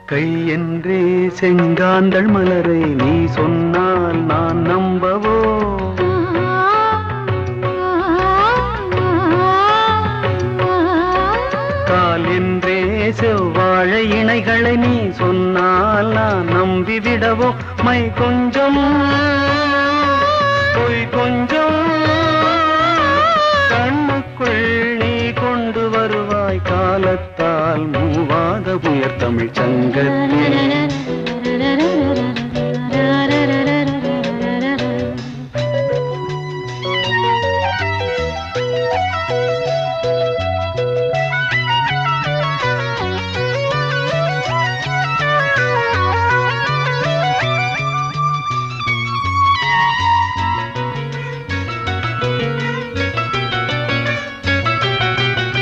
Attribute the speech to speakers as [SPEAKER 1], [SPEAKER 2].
[SPEAKER 1] கை என்றே செங்காந்தள் மலரை நீ சொன்னால் நான் நம்பவோ? கால் என்றே செவ்வாழை இணைகளை நீ சொன்னால் நான் நம்பிவிடவோ? மை கொஞ்சம் பொய் கொஞ்சம் கண்ணுக்குள் நீ கொண்டு வருவாய் காலத்தால் மூவாத உயர் தமிழ் சங்கத்தில்